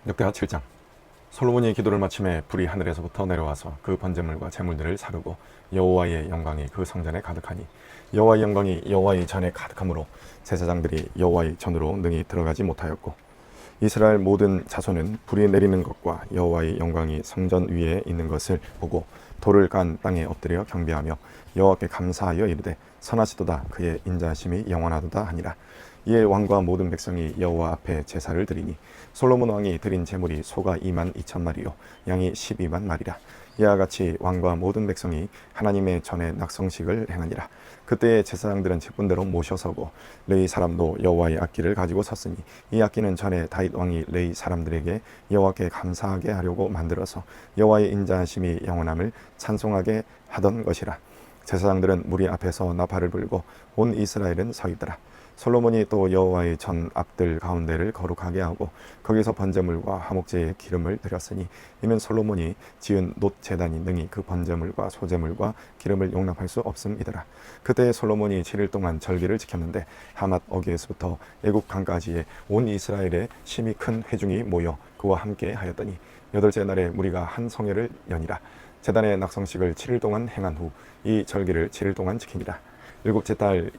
역대하 7장. 솔로몬이 기도를 마침에 불이 하늘에서부터 내려와서 그 번제물과 제물들을 사르고 여호와의 영광이 그 성전에 가득하니 여호와의 영광이 여호와의 전에 가득하므로 제사장들이 여호와의 전으로 능히 들어가지 못하였고, 이스라엘 모든 자손은 불이 내리는 것과 여호와의 영광이 성전 위에 있는 것을 보고 돌을 깐 땅에 엎드려 경배하며 여호와께 감사하여 이르되 선하시도다, 그의 인자하심이 영원하도다 하니라. 이에 왕과 모든 백성이 여호와 앞에 제사를 드리니 솔로몬 왕이 드린 제물이 소가 2만 2천 마리요 양이 12만 마리라. 이와 같이 왕과 모든 백성이 하나님의 전에 낙성식을 행하니라. 그때의 제사장들은 직분대로 모셔서고 레위 사람도 여호와의 악기를 가지고 섰으니 이 악기는 전에 다윗 왕이 레위 사람들에게 여호와께 감사하게 하려고 만들어서 여호와의 인자하심이 영원함을 찬송하게 하던 것이라. 제사장들은 무리 앞에서 나팔을 불고 온 이스라엘은 서 있더라. 솔로몬이 또 여호와의 전 앞들 가운데를 거룩하게 하고 거기서 번제물과 화목제의 기름을 드렸으니 이는 솔로몬이 지은 놋 제단이 능히 그 번제물과 소제물과 기름을 용납할 수 없음이더라. 그때 솔로몬이 7일 동안 절기를 지켰는데 하맛 어귀에서부터 애굽 강까지의 온 이스라엘의 심히 큰 회중이 모여 그와 함께 하였더니 여덟째 날에 무리가 한 성회를 여니라. 제단의 낙성식을 7일 동안 행한 후 이 절기를 7일 동안 지키니라. 일곱째 달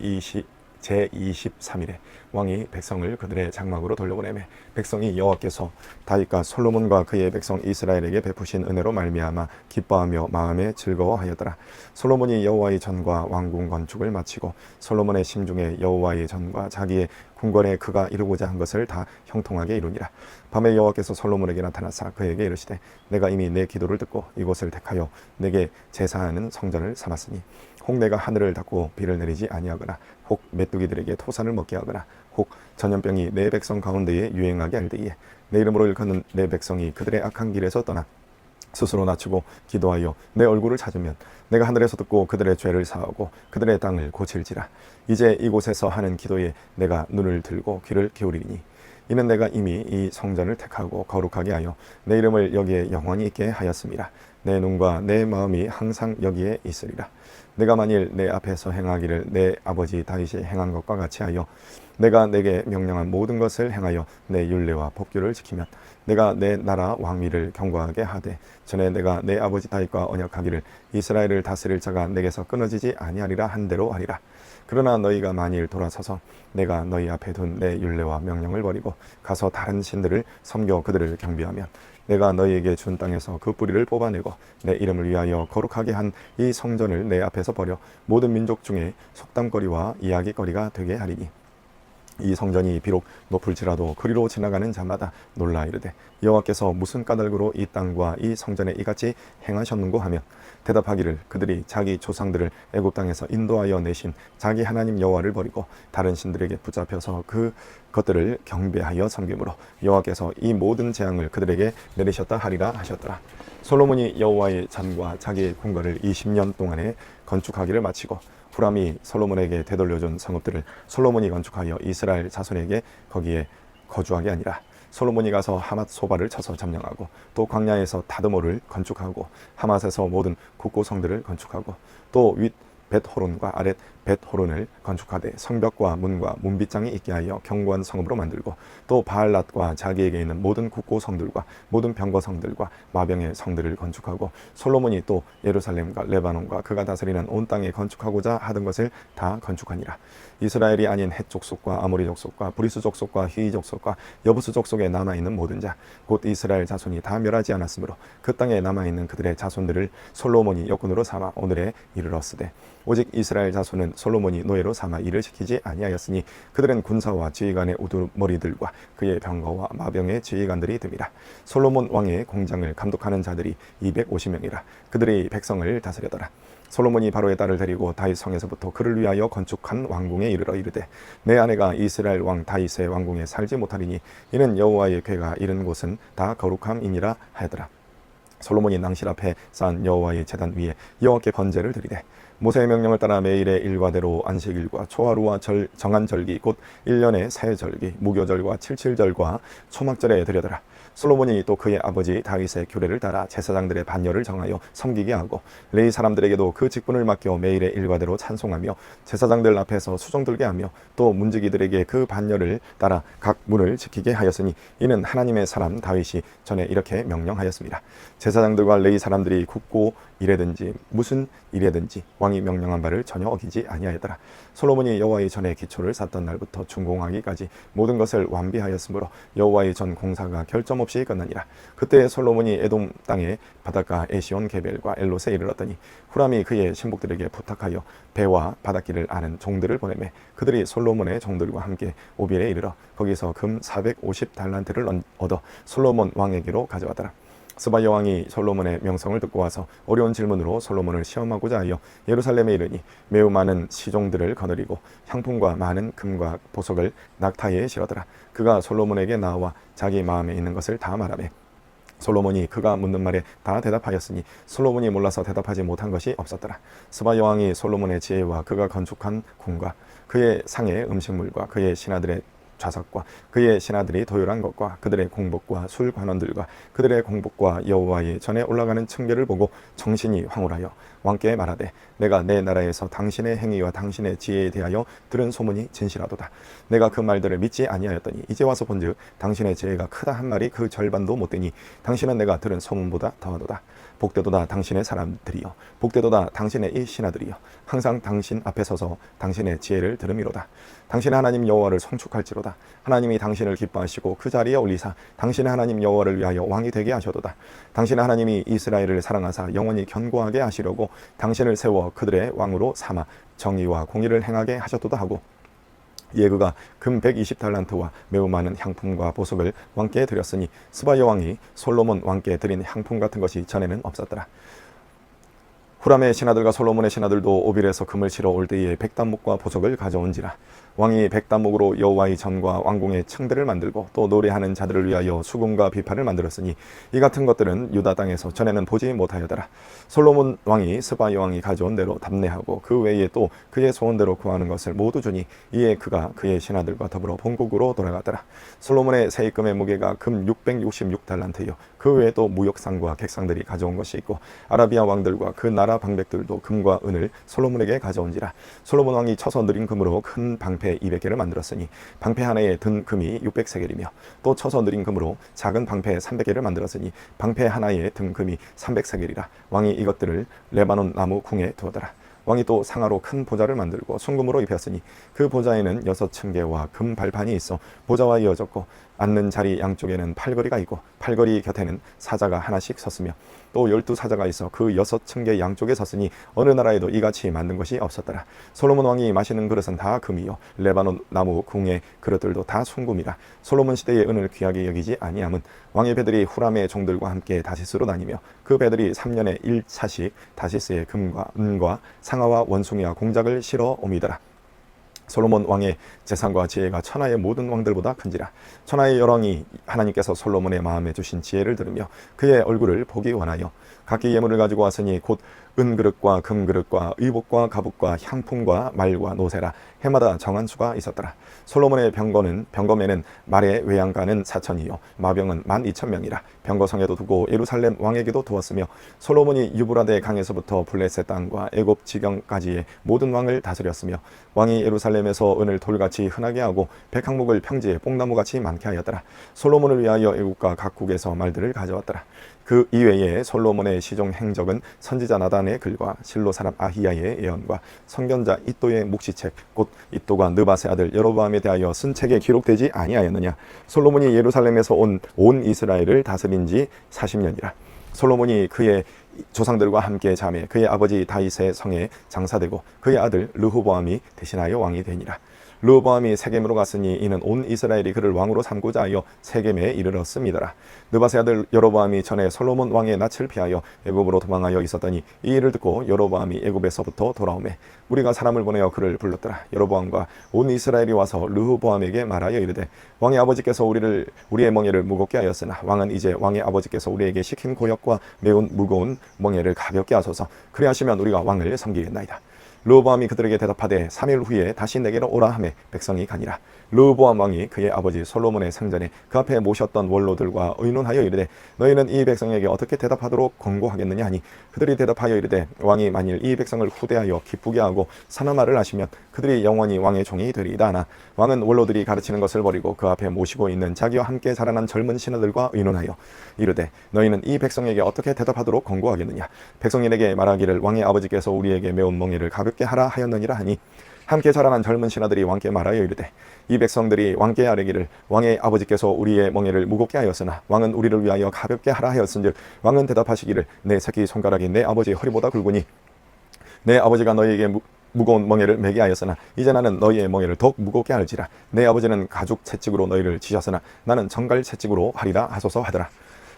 제23일에 왕이 백성을 그들의 장막으로 돌려보내매 백성이 여호와께서 다윗과 솔로몬과 그의 백성 이스라엘에게 베푸신 은혜로 말미암아 기뻐하며 마음에 즐거워하였더라. 솔로몬이 여호와의 전과 왕궁 건축을 마치고 솔로몬의 심중에 여호와의 전과 자기의 궁궐에 그가 이루고자 한 것을 다 형통하게 이루니라. 밤에 여호와께서 솔로몬에게 나타나사 그에게 이르시되 내가 이미 내 기도를 듣고 이곳을 택하여 내게 제사하는 성전을 삼았으니 혹 내가 하늘을 닫고 비를 내리지 아니하거나 혹 메뚜기들에게 토산을 먹게 하거나 혹 전염병이 내 백성 가운데에 유행하게 할 때에 내 이름으로 일컫는 내 백성이 그들의 악한 길에서 떠나 스스로 낮추고 기도하여 내 얼굴을 찾으면 내가 하늘에서 듣고 그들의 죄를 사하고 그들의 땅을 고칠지라. 이제 이곳에서 하는 기도에 내가 눈을 들고 귀를 기울이니 이는 내가 이미 이 성전을 택하고 거룩하게 하여 내 이름을 여기에 영원히 있게 하였습니다. 내 눈과 내 마음이 항상 여기에 있으리라. 내가 만일 내 앞에서 행하기를 내 아버지 다윗이 행한 것과 같이 하여 내가 내게 명령한 모든 것을 행하여 내 율례와 법규를 지키면 내가 내 나라 왕위를 견고하게 하되 전에 내가 내 아버지 다윗과 언약하기를 이스라엘을 다스릴 자가 내게서 끊어지지 아니하리라 한 대로 하리라. 그러나 너희가 만일 돌아서서 내가 너희 앞에 둔 내 율례와 명령을 버리고 가서 다른 신들을 섬겨 그들을 경배하면 내가 너희에게 준 땅에서 그 뿌리를 뽑아내고 내 이름을 위하여 거룩하게 한 이 성전을 내 앞에서 버려 모든 민족 중에 속담거리와 이야기거리가 되게 하리니 이 성전이 비록 높을지라도 그리로 지나가는 자마다 놀라 이르되 여호와께서 무슨 까닭으로 이 땅과 이 성전에 이같이 행하셨는고 하면 대답하기를 그들이 자기 조상들을 애굽 땅에서 인도하여 내신 자기 하나님 여호와를 버리고 다른 신들에게 붙잡혀서 그 것들을 경배하여 섬김으로 여호와께서 이 모든 재앙을 그들에게 내리셨다 하리라 하셨더라. 솔로몬이 여호와의 전과 자기의 궁궐을 20년 동안에 건축하기를 마치고 후람이 솔로몬에게 되돌려준 성읍들을 솔로몬이 건축하여 이스라엘 자손에게 거기에 거주하게 아니라 솔로몬이 가서 하맛 소바를 쳐서 점령하고 또 광야에서 다드모를 건축하고 하맛에서 모든 국고성들을 건축하고 또 윗 벳호론과 아랫 벳호론을 건축하되 성벽과 문과 문빗장이 있게 하여 견고한 성읍으로 만들고 또 바알랏과 자기에게 있는 모든 국고성들과 모든 병거성들과 마병의 성들을 건축하고 솔로몬이 또 예루살렘과 레바논과 그가 다스리는 온 땅에 건축하고자 하던 것을 다 건축하니라. 이스라엘이 아닌 헷 족속과 아모리 족속과 브리스 족속과 히위 족속과 여부스 족속에 남아있는 모든 자 곧 이스라엘 자손이 다 멸하지 않았으므로 그 땅에 남아있는 그들의 자손들을 솔로몬이 여군으로 삼아 오늘에 이르렀으되 오직 이스라엘 자손은 솔로몬이 노예로 삼아 일을 시키지 아니하였으니 그들은 군사와 지휘관의 우두머리들과 그의 병거와 마병의 지휘관들이 됨이라. 솔로몬 왕의 공장을 감독하는 자들이 250명이라. 그들이 백성을 다스려더라. 솔로몬이 바로의 딸을 데리고 다윗 성에서부터 그를 위하여 건축한 왕궁에 이르러 이르되 내 아내가 이스라엘 왕 다윗의 왕궁에 살지 못하리니 이는 여호와의 궤가 이른 곳은 다 거룩함이니라 하더라. 솔로몬이 낭실 앞에 쌓은 여호와의 제단 위에 여호와께 번제를 드리되 모세의 명령을 따라 매일의 일과대로 안식일과 초하루와 정한 절기 곧 1년의 새 절기 무교절과 칠칠절과 초막절에 드려더라. 솔로몬이 또 그의 아버지 다윗의 규례를 따라 제사장들의 반열을 정하여 섬기게 하고 레위 사람들에게도 그 직분을 맡겨 매일의 일과대로 찬송하며 제사장들 앞에서 수종 들게 하며 또 문지기들에게 그 반열을 따라 각 문을 지키게 하였으니 이는 하나님의 사람 다윗이 전에 이렇게 명령하였습니다. 제사장들과 레위 사람들이 굳고 이래든지 무슨 일에든지 왕이 명령한 바를 전혀 어기지 아니하였더라. 솔로몬이 여호와의 전에 기초를 쌓던 날부터 준공하기까지 모든 것을 완비하였으므로 여호와의 전 공사가 결점 없이 끝나니라. 그때 솔로몬이 에돔 땅의 바닷가 에시온 게벨과 엘롯에 이르렀더니 후람이 그의 신복들에게 부탁하여 배와 바닷길을 아는 종들을 보내매 그들이 솔로몬의 종들과 함께 오빌에 이르러 거기서 금 450달란트를 얻어 솔로몬 왕에게로 가져왔더라. 스바 여왕이 솔로몬의 명성을 듣고 와서 어려운 질문으로 솔로몬을 시험하고자 하여 예루살렘에 이르니 매우 많은 시종들을 거느리고 향품과 많은 금과 보석을 낙타에 실어더라. 그가 솔로몬에게 나와 자기 마음에 있는 것을 다 말하매 솔로몬이 그가 묻는 말에 다 대답하였으니 솔로몬이 몰라서 대답하지 못한 것이 없었더라. 스바 여왕이 솔로몬의 지혜와 그가 건축한 궁과 그의 상의 음식물과 그의 신하들의 좌석과 그의 신하들이 도열한 것과 그들의 공복과 술 관원들과 그들의 공복과 여호와의 전에 올라가는 층계를 보고 정신이 황홀하여 왕께 말하되 내가 내 나라에서 당신의 행위와 당신의 지혜에 대하여 들은 소문이 진실하도다. 내가 그 말들을 믿지 아니하였더니 이제 와서 본즉 당신의 지혜가 크다 한 말이 그 절반도 못되니 당신은 내가 들은 소문보다 더하도다. 복되도다 당신의 사람들이여 복되도다 당신의 이 신하들이여 항상 당신 앞에 서서 당신의 지혜를 들음이로다. 당신의 하나님 여호와를 송축할지로다. 하나님이 당신을 기뻐하시고 그 자리에 올리사 당신의 하나님 여호와를 위하여 왕이 되게 하셔도다. 당신의 하나님이 이스라엘을 사랑하사 영원히 견고하게 하시려고 당신을 세워 그들의 왕으로 삼아 정의와 공의를 행하게 하셨도다 하고 예그가 금 120달란트와 매우 많은 향품과 보석을 왕께 드렸으니 스바 여왕이 솔로몬 왕께 드린 향품 같은 것이 전에는 없었더라. 후람의 신하들과 솔로몬의 신하들도 오빌에서 금을 실어 올 때에 백단목과 보석을 가져온지라. 왕이 백단목으로 여호와의 전과 왕궁의 층들을 만들고 또 노래하는 자들을 위하여 수금과 비파를 만들었으니 이 같은 것들은 유다 땅에서 전에는 보지 못하여더라. 솔로몬 왕이 스바 여왕이 가져온 대로 답례하고 그 외에 또 그의 소원대로 구하는 것을 모두 주니 이에 그가 그의 신하들과 더불어 본국으로 돌아가더라. 솔로몬의 세입금의 무게가 금 666달란트요 그 외에 또 무역상과 객상들이 가져온 것이 있고 아라비아 왕들과 그 나라 방백들도 금과 은을 솔로몬에게 가져온지라. 솔로몬 왕이 쳐서 느린 금으로 큰 방패 200개를 만들었으니 방패 하나에 든 금이 600세겔이며 또 쳐서 느린 금으로 작은 방패 300개를 만들었으니 방패 하나에 든 금이 300세겔이라. 왕이 이것들을 레바논 나무 궁에 두었더라. 왕이 또 상하로 큰 보좌를 만들고 순금으로 입혔으니 그 보좌에는 6층계와 금 발판이 있어 보좌와 이어졌고 앉는 자리 양쪽에는 팔걸이가 있고 팔걸이 곁에는 사자가 하나씩 섰으며 또 12사자가 있어 그 6층계 양쪽에 섰으니 어느 나라에도 이같이 만든 것이 없었더라. 솔로몬 왕이 마시는 그릇은 다 금이요 레바논 나무 궁의 그릇들도 다 순금이라. 솔로몬 시대의 은을 귀하게 여기지 아니함은 왕의 배들이 후람의 종들과 함께 다시스로 다니며 그 배들이 3년에 1차씩 다시스의 금과 은과 상아와 원숭이와 공작을 실어 옵니다라. 솔로몬 왕의 재산과 지혜가 천하의 모든 왕들보다 큰지라. 천하의 여왕이 하나님께서 솔로몬의 마음에 주신 지혜를 들으며 그의 얼굴을 보기 원하여 각기 예물을 가지고 왔으니 곧 은그릇과 금그릇과 의복과 가북과 향품과 말과 노새라. 해마다 정한 수가 있었더라. 솔로몬의 병거에는 말의 외양간은 4천이요 마병은 12,000명이라. 병거성에도 두고 예루살렘 왕에게도 두었으며 솔로몬이 유브라데 강에서부터 블레셋 땅과 애굽 지경까지의 모든 왕을 다스렸으며 왕이 예루살렘에서 은을 돌같이 흔하게 하고 백항목을 평지에 뽕나무같이 많게 하였더라. 솔로몬을 위하여 애국과 각국에서 말들을 가져왔더라. 그 이외에 솔로몬의 시종 행적은 선지자 나단의 글과 실로 사람 아히야의 예언과 선견자 이또의 묵시책 곧 이또가 느바세 아들 여로보암에 대하여 쓴 책에 기록되지 아니하였느냐. 솔로몬이 예루살렘에서 온 이스라엘을 다스린 지 40년이라. 솔로몬이 그의 조상들과 함께 잠에 그의 아버지 다윗의 성에 장사되고 그의 아들 르호보암이 대신하여 왕이 되니라. 르호보암이 세겜으로 갔으니 이는 온 이스라엘이 그를 왕으로 삼고자 하여 세겜에 이르렀습니다라. 느바세 아들 여로보암이 전에 솔로몬 왕의 낯을 피하여 애굽으로 도망하여 있었더니 이 일을 듣고 여로보암이 애굽에서부터 돌아오매 우리가 사람을 보내어 그를 불렀더라. 여로보암과 온 이스라엘이 와서 르호보암에게 말하여 이르되 왕의 아버지께서 우리의 멍에를 무겁게 하였으나 왕은 이제 왕의 아버지께서 우리에게 시킨 고역과 매운 무거운 멍에를 가볍게 하소서. 그리하시면 우리가 왕을 섬기겠나이다. 르호보암이 그들에게 대답하되 3일 후에 다시 내게로 오라 하매 백성이 가니라. 르호보암 왕이 그의 아버지 솔로몬의 생전에 그 앞에 모셨던 원로들과 의논하여 이르되 너희는 이 백성에게 어떻게 대답하도록 권고하겠느냐 하니 그들이 대답하여 이르되 왕이 만일 이 백성을 후대하여 기쁘게 하고 선한 말을 하시면 그들이 영원히 왕의 종이 되리이다 하나 왕은 원로들이 가르치는 것을 버리고 그 앞에 모시고 있는 자기와 함께 자라난 젊은 신하들과 의논하여 이르되 너희는 이 백성에게 어떻게 대답하도록 권고하겠느냐. 백성이 내게 말하기를 왕의 아버지께서 우리에게 메운 멍에를 가볍게 하라 하였느니라 하니 함께 자라난 젊은 신하들이 왕께 말하여 이르되 이 백성들이 왕께 아뢰기를 왕의 아버지께서 우리의 멍에를 무겁게 하였으나 왕은 우리를 위하여 가볍게 하라 하였은즉 왕은 대답하시기를 내 새끼 손가락이 내 아버지 허리보다 굵으니 내 아버지가 너희에게 무거운 멍에를 매게 하였으나 이제 나는 너희의 멍에를 더욱 무겁게 할지라. 내 아버지는 가죽 채찍으로 너희를 치셨으나 나는 정갈 채찍으로 하리라 하소서 하더라.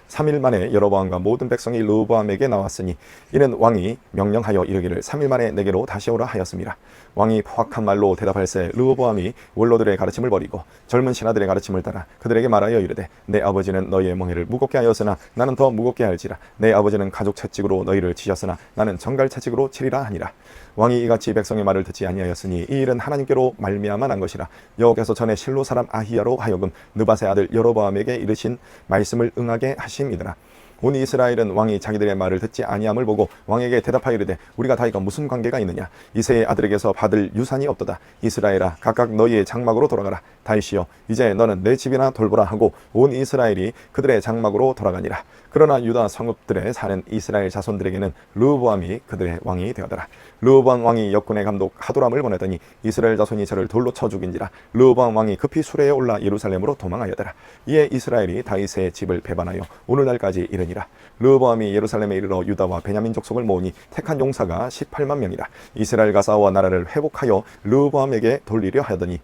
3일 만에 여로보암과 모든 백성이 르호보암에게 나왔으니 이는 왕이 명령하여 이르기를 3일 만에 내게로 다시 오라 하였습니다. 왕이 포악한 말로 대답할새 르호보암이 원로들의 가르침을 버리고 젊은 신하들의 가르침을 따라 그들에게 말하여 이르되 내 아버지는 너희의 멍에를 무겁게 하였으나 나는 더 무겁게 할지라. 내 아버지는 가죽 채찍으로 너희를 치셨으나 나는 정갈 채찍으로 치리라 하니라. 왕이 이같이 백성의 말을 듣지 아니하였으니 이 일은 하나님께로 말미암아 난 것이라. 여호와께서 전에 실로 사람 아히야로 하여금 느밧의 아들 여로보암에게 이르신 말씀을 응하게 하심이더라. 온 이스라엘은 왕이 자기들의 말을 듣지 아니함을 보고 왕에게 대답하여 이르되 우리가 다윗과 무슨 관계가 있느냐. 이새의 아들에게서 받을 유산이 없도다. 이스라엘아 각각 너희의 장막으로 돌아가라. 다윗이여 이제 너는 내 집이나 돌보라 하고 온 이스라엘이 그들의 장막으로 돌아가니라. 그러나 유다 성읍들에 사는 이스라엘 자손들에게는 르호보암이 그들의 왕이 되었더라. 르호보암 왕이 역군의 감독 하도람을 보내더니 이스라엘 자손이 저를 돌로 쳐 죽인지라. 르호보암 왕이 급히 수레에 올라 예루살렘으로 도망하였더라. 이에 이스라엘이 다윗의 집을 배반하여 오늘날까지 이르니라. 르호보암이 예루살렘에 이르러 유다와 베냐민 족속을 모으니 택한 용사가 18만 명이라. 이스라엘과 싸워 나라를 회복하여 르호보암에게 돌리려 하더니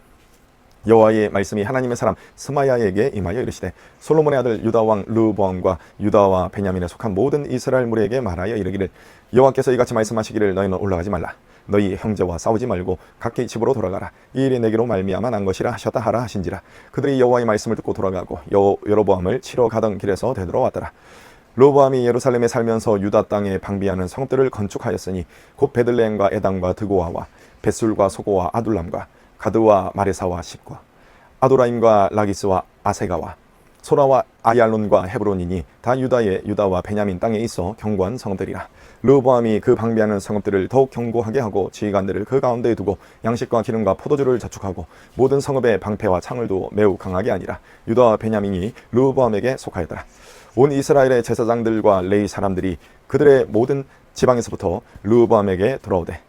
여호와의 말씀이 하나님의 사람 스마야에게 임하여 이르시되 솔로몬의 아들 유다 왕 르호보암과 유다와 베냐민에 속한 모든 이스라엘 무리에게 말하여 이르기를 여호와께서 이같이 말씀하시기를 너희는 올라가지 말라. 너희 형제와 싸우지 말고 각기 집으로 돌아가라. 이 일이 내게로 말미암아 난 것이라 하셨다 하라 하신지라. 그들이 여호와의 말씀을 듣고 돌아가고 여로보암을 치러 가던 길에서 되돌아왔더라. 르호보암이 예루살렘에 살면서 유다 땅에 방비하는 성읍들을 건축하였으니 곧 베들레헴과 에당과 드고아와 벳술과 소고와 아둘람과 가드와 마레사와 십과 아도라임과 라기스와 아세가와 소라와 아얄론과 헤브론이니 다 유다와 베냐민 땅에 있어 견고한 성읍들이라. 르호보암이 그 방비하는 성읍들을 더욱 견고하게 하고 지휘관들을 그 가운데에 두고 양식과 기름과 포도주를 저축하고 모든 성읍에 방패와 창을 두어 매우 강하게 하니라. 유다와 베냐민이 르호보암에게 속하였더라. 온 이스라엘의 제사장들과 레위 사람들이 그들의 모든 지방에서부터 르호보암에게 돌아오되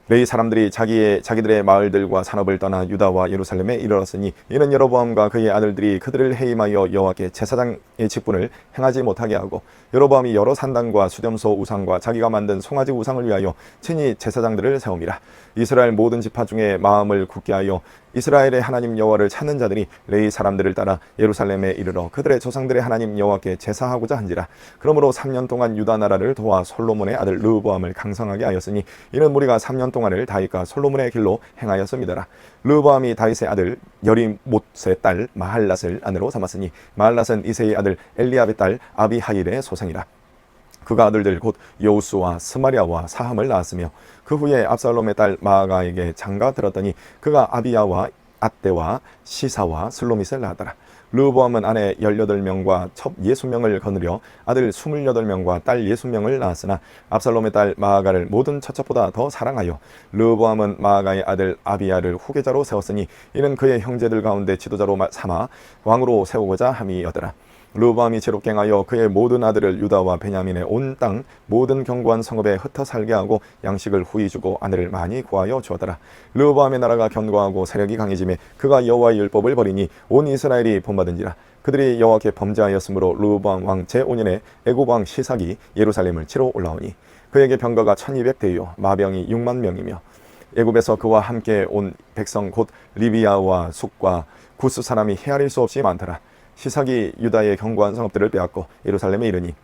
레위 사람들이 자기들의 마을들과 산업을 떠나 유다와 예루살렘에 이르렀으니 이는 여로보암과 그의 아들들이 그들을 해임하여 여호와께 제사장의 직분을 행하지 못하게 하고 여로보암이 여러 산당과 수렴소 우상과 자기가 만든 송아지 우상을 위하여 친히 제사장들을 세움이라. 이스라엘 모든 지파 중에 마음을 굳게 하여 이스라엘의 하나님 여호와를 찾는 자들이 레위 사람들을 따라 예루살렘에 이르러 그들의 조상들의 하나님 여호와께 제사하고자 한지라. 그러므로 3년 동안 유다 나라를 도와 솔로몬의 아들 르호보암을 강성하게 하였으니 이는 무리가 3년 동안을 다윗과 솔로몬의 길로 행하였음이더라. 르호보암이 다윗의 아들 여리못의 딸 마할랏을 아내로 삼았으니 마할랏은 이새의 아들 엘리압의 딸 아비하일의 소생이라. 그가 아들들 곧 여우수와 스마리아와 사함을 낳았으며 그 후에 압살롬의 딸 마아가에게 장가 들었더니 그가 아비야와 앗대와 시사와 슬로밋을 낳았더라. 르호보암은 아내 18명과 첩 60명을 거느려 아들 28명과 딸 60명을 낳았으나 압살롬의 딸 마아가를 모든 처첩보다 더 사랑하여 르호보암은 마아가의 아들 아비야를 후계자로 세웠으니 이는 그의 형제들 가운데 지도자로 삼아 왕으로 세우고자 함이었더라. 르호보암이 제롭게 행하여 그의 모든 아들을 유다와 베냐민의 온 땅 모든 견고한 성읍에 흩어 살게 하고 양식을 후히 주고 아내를 많이 구하여 주었더라. 르호보암의 나라가 견고하고 세력이 강해지매 그가 여호와의 율법을 버리니 온 이스라엘이 본받은지라. 그들이 여호와께 범죄하였으므로 르호보암 왕 제5년에 애굽 왕 시삭이 예루살렘을 치러 올라오니 그에게 병거가 1200대요 마병이 6만 명이며 애굽에서 그와 함께 온 백성 곧 리비아와 숙과 구스 사람이 헤아릴 수 없이 많더라. 시삭이 유다의 견고한 성읍들을 빼앗고 예루살렘에 이르니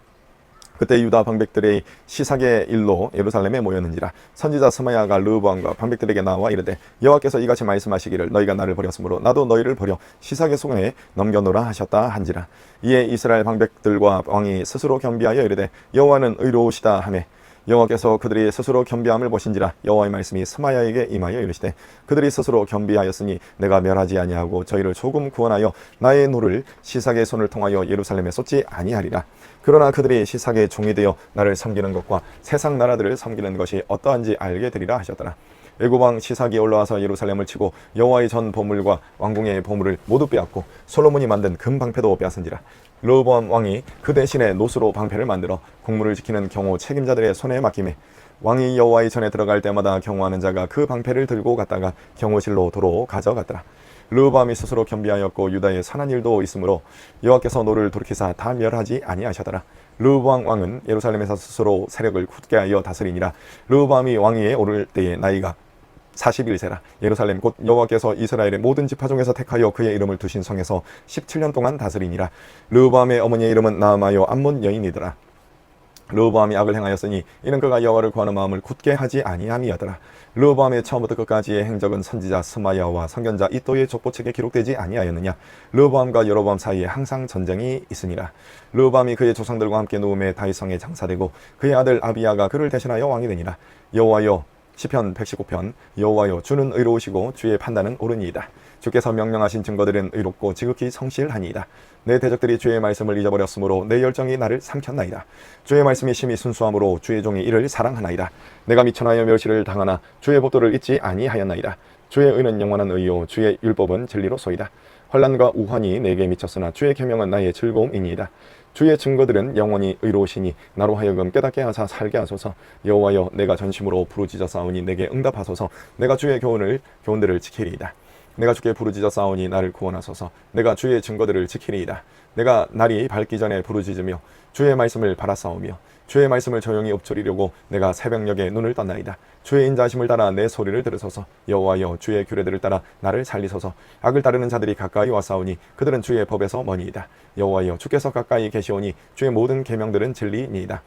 그때 유다 방백들의 시삭의 일로 예루살렘에 모였는지라. 선지자 스마야가 르호보암과 방백들에게 나와 이르되 여호와께서 이같이 말씀하시기를 너희가 나를 버렸으므로 나도 너희를 버려 시삭의 손에 넘겨놓으라 하셨다 한지라. 이에 이스라엘 방백들과 왕이 스스로 겸비하여 이르되 여호와는 의로우시다 하매 여호와께서 그들이 스스로 겸비함을 보신지라. 여호와의 말씀이 스마야에게 임하여 이르시되 그들이 스스로 겸비하였으니 내가 멸하지 아니하고 저희를 조금 구원하여 나의 노를 시삭의 손을 통하여 예루살렘에 쏟지 아니하리라. 그러나 그들이 시삭의 종이 되어 나를 섬기는 것과 세상 나라들을 섬기는 것이 어떠한지 알게 되리라 하셨더라. 애굽 왕 시삭이 올라와서 예루살렘을 치고 여호와의 전 보물과 왕궁의 보물을 모두 빼앗고 솔로몬이 만든 금 방패도 빼앗은지라. 르호보암 왕이 그 대신에 노수로 방패를 만들어 국무를 지키는 경호 책임자들의 손에 맡기매 왕이 여호와의 전에 들어갈 때마다 경호하는 자가 그 방패를 들고 갔다가 경호실로 도로 가져갔더라. 르호보암이 스스로 겸비하였고 유다에 선한 일도 있으므로 여호와께서 노를 돌이키사 다 멸하지 아니하셨더라. 르호보암 왕은 예루살렘에서 스스로 세력을 굳게 하여 다스리니라. 르호보암이 왕위에 오를 때에 나이가 41세라. 예루살렘 곧 여호와께서 이스라엘의 모든 지파 중에서 택하여 그의 이름을 두신 성에서 17년 동안 다스리니라. 르호보암의 어머니의 이름은 나아마요 암몬 여인이더라. 르호보암이 악을 행하였으니 이는 그가 여호와를 구하는 마음을 굳게 하지 아니함이었더라. 르호보암의 처음부터 끝까지의 행적은 선지자 스마야와 선견자 이또의 족보책에 기록되지 아니하였느냐. 르호보암과 여로보암 사이에 항상 전쟁이 있으니라. 르호보암이 그의 조상들과 함께 누움에 다윗성에 장사되고 그의 아들 아비야가 그를 대신하여 왕이 되니라. 여호와여 시편 119편 여호와여 주는 의로우시고 주의 판단은 옳으니이다. 주께서 명령하신 증거들은 의롭고 지극히 성실하니이다. 내 대적들이 주의 말씀을 잊어버렸으므로 내 열정이 나를 삼켰나이다. 주의 말씀이 심히 순수함으로 주의 종이 이를 사랑하나이다. 내가 미천하여 멸시를 당하나 주의 법도를 잊지 아니하였나이다. 주의 의는 영원한 의요 주의 율법은 진리로소이다. 환난과 우환이 내게 미쳤으나 주의 계명은 나의 즐거움이니이다. 주의 증거들은 영원히 의로우시니 나로 하여금 깨닫게 하사 살게 하소서. 여호와여 내가 전심으로 부르짖어 싸우니 내게 응답하소서. 내가 주의 교훈들을 지키리이다. 내가 주께 부르짖어 싸우니 나를 구원하소서. 내가 주의 증거들을 지키리이다. 내가 날이 밝기 전에 부르짖으며 주의 말씀을 바라싸우며 주의 말씀을 조용히 읊조리려고 내가 새벽녘에 눈을 떴나이다. 주의 인자하심을 따라 내 소리를 들으소서. 여호와여 주의 규례들을 따라 나를 살리소서. 악을 따르는 자들이 가까이 와싸우니 그들은 주의 법에서 머니이다. 여호와여 주께서 가까이 계시오니 주의 모든 계명들은 진리니이다.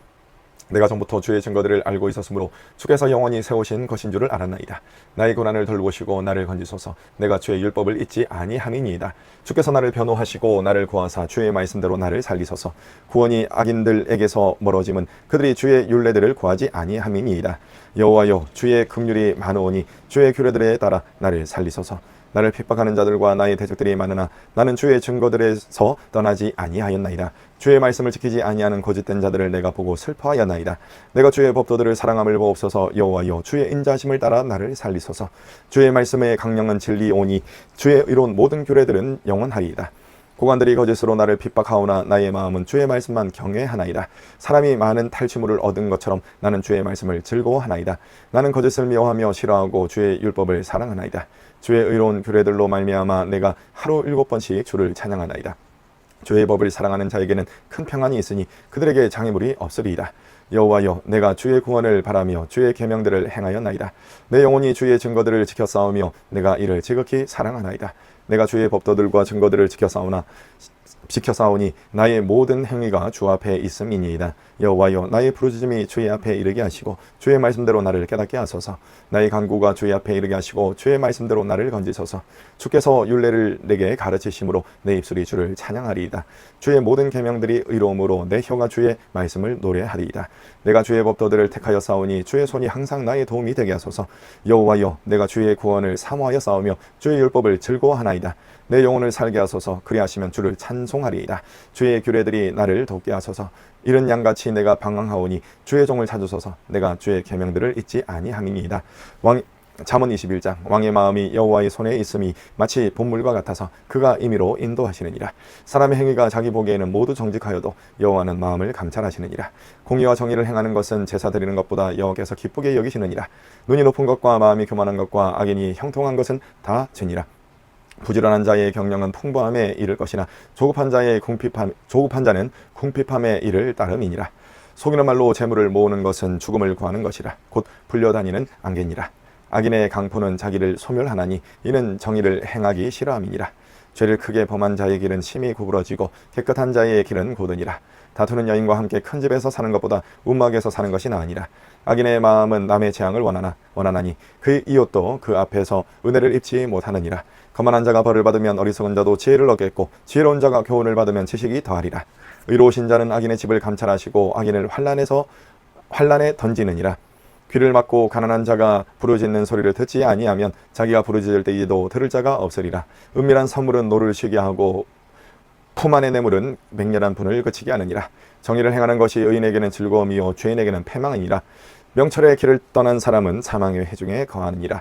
내가 전부터 주의 증거들을 알고 있었으므로 주께서 영원히 세우신 것인 줄을 알았나이다. 나의 고난을 돌보시고 나를 건지소서. 내가 주의 율법을 잊지 아니함이니이다. 주께서 나를 변호하시고 나를 구하사 주의 말씀대로 나를 살리소서. 구원이 악인들에게서 멀어짐은 그들이 주의 율례들을 구하지 아니함이니이다. 여호와여 주의 긍휼이 많으오니 주의 규례들에 따라 나를 살리소서. 나를 핍박하는 자들과 나의 대적들이 많으나 나는 주의 증거들에서 떠나지 아니하였나이다. 주의 말씀을 지키지 아니하는 거짓된 자들을 내가 보고 슬퍼하였나이다. 내가 주의 법도들을 사랑함을 보옵소서. 여호와여 주의 인자하심을 따라 나를 살리소서. 주의 말씀의 강령은 진리오니 주의 의로운 모든 규례들은 영원하리이다. 고관들이 거짓으로 나를 핍박하오나 나의 마음은 주의 말씀만 경외하나이다. 사람이 많은 탈취물을 얻은 것처럼 나는 주의 말씀을 즐거워하나이다. 나는 거짓을 미워하며 싫어하고 주의 율법을 사랑하나이다. 주의 의로운 규례들로 말미암아 내가 하루 7번씩 주를 찬양하나이다. 주의 법을 사랑하는 자에게는 큰 평안이 있으니 그들에게 장애물이 없으리이다. 여호와여 내가 주의 구원을 바라며 주의 계명들을 행하였나이다. 내 영혼이 주의 증거들을 지켜 싸우며 내가 이를 지극히 사랑하나이다. 내가 주의 법도들과 증거들을 지켜 싸우니 나의 모든 행위가 주 앞에 있음이니이다. 여호와여 나의 부르짖음이 주의 앞에 이르게 하시고 주의 말씀대로 나를 깨닫게 하소서. 나의 간구가 주의 앞에 이르게 하시고 주의 말씀대로 나를 건지소서. 주께서 율례를 내게 가르치심으로 내 입술이 주를 찬양하리이다. 주의 모든 계명들이 의로움으로 내 혀가 주의 말씀을 노래하리이다. 내가 주의 법도들을 택하여 싸우니 주의 손이 항상 나의 도움이 되게 하소서. 여호와여 내가 주의 구원을 사모하여 싸우며 주의 율법을 즐거워하나이다. 내 영혼을 살게 하소서. 그리하시면 주를 찬송하리이다. 주의 규례들이 나를 돕게 하소서. 이른 양같이 내가 방황하오니 주의 종을 찾으소서. 내가 주의 계명들을 잊지 아니함이니이다. 잠언 21장 왕의 마음이 여호와의 손에 있음이 마치 본물과 같아서 그가 임의로 인도하시느니라. 사람의 행위가 자기 보기에는 모두 정직하여도 여호와는 마음을 감찰하시느니라. 공의와 정의를 행하는 것은 제사 드리는 것보다 여호와께서 기쁘게 여기시느니라. 눈이 높은 것과 마음이 교만한 것과 악인이 형통한 것은 다 죄니라. 부지런한 자의 경영은 풍부함에 이를 것이나 조급한 자는 궁핍함에 이를 따름이니라. 속이는 말로 재물을 모으는 것은 죽음을 구하는 것이라. 곧 불려다니는 안개니라. 악인의 강포는 자기를 소멸하나니 이는 정의를 행하기 싫어함이니라. 죄를 크게 범한 자의 길은 심히 구부러지고 깨끗한 자의 길은 고드니라. 다투는 여인과 함께 큰 집에서 사는 것보다 움막에서 사는 것이 나으니라. 악인의 마음은 남의 재앙을 원하나니 그 이웃도 그 앞에서 은혜를 입지 못하느니라. 거만한 자가 벌을 받으면 어리석은 자도 지혜를 얻겠고 지혜로운 자가 교훈을 받으면 지식이 더하리라. 의로우신 자는 악인의 집을 감찰하시고 악인을 환란에 던지느니라. 귀를 막고 가난한 자가 부르짖는 소리를 듣지 아니하면 자기가 부르짖을 때에도 들을 자가 없으리라. 은밀한 선물은 노를 쉬게 하고 품 안의 뇌물은 맹렬한 분을 그치게 하느니라. 정의를 행하는 것이 의인에게는 즐거움이요 죄인에게는 패망이니라. 명철의 길을 떠난 사람은 사망의 회중에 거하느니라.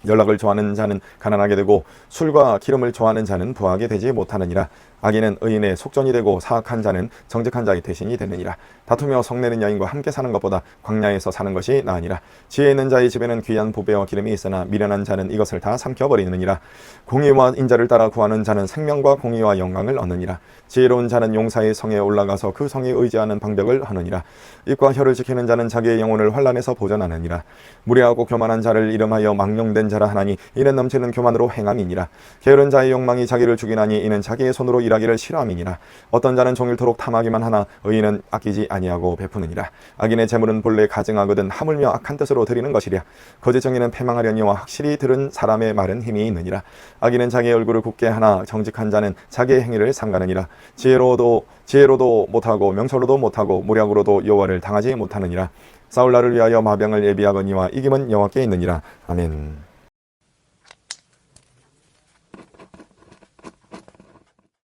연락을 좋아하는 자는 가난하게 되고 술과 기름을 좋아하는 자는 부하게 되지 못하느니라. 악인은 의인의 속전이 되고 사악한 자는 정직한 자의 대신이 되느니라. 다투며 성내는 여인과 함께 사는 것보다 광야에서 사는 것이 나으니라. 지혜 있는 자의 집에는 귀한 보배와 기름이 있으나 미련한 자는 이것을 다 삼켜버리느니라. 공의와 인자를 따라 구하는 자는 생명과 공의와 영광을 얻느니라. 지혜로운 자는 용사의 성에 올라가서 그 성에 의지하는 방벽을 하느니라. 입과 혀를 지키는 자는 자기의 영혼을 환난에서 보전하느니라. 무례하고 교만한 자를 이름하여 망령된 자라 하나니 이는 넘치는 교만으로 행함이니라. 게으른 자의 욕망이 자기를 죽이나니 이는 자기의 손으로 일하기를 싫어함이니라. 어떤 자는 종일토록 탐하기만 하나 의인은 아끼지 아니하고 베푸느니라. 악인의 재물은 본래 가증하거든 하물며 악한 뜻으로 드리는 것이랴. 거짓 정의는 패망하려니와 확실히 들은 사람의 말은 힘이 있느니라. 악인은 자기의 얼굴을 굽게 하나 정직한 자는 자기의 행위를 삼가느니라. 지혜로도 못하고 명철로도 못하고 무략으로도 여호와를 당하지 못하느니라. 싸울 날을 위하여 마병을 예비하거니와 이김은 여호와께 있느니라. 아멘.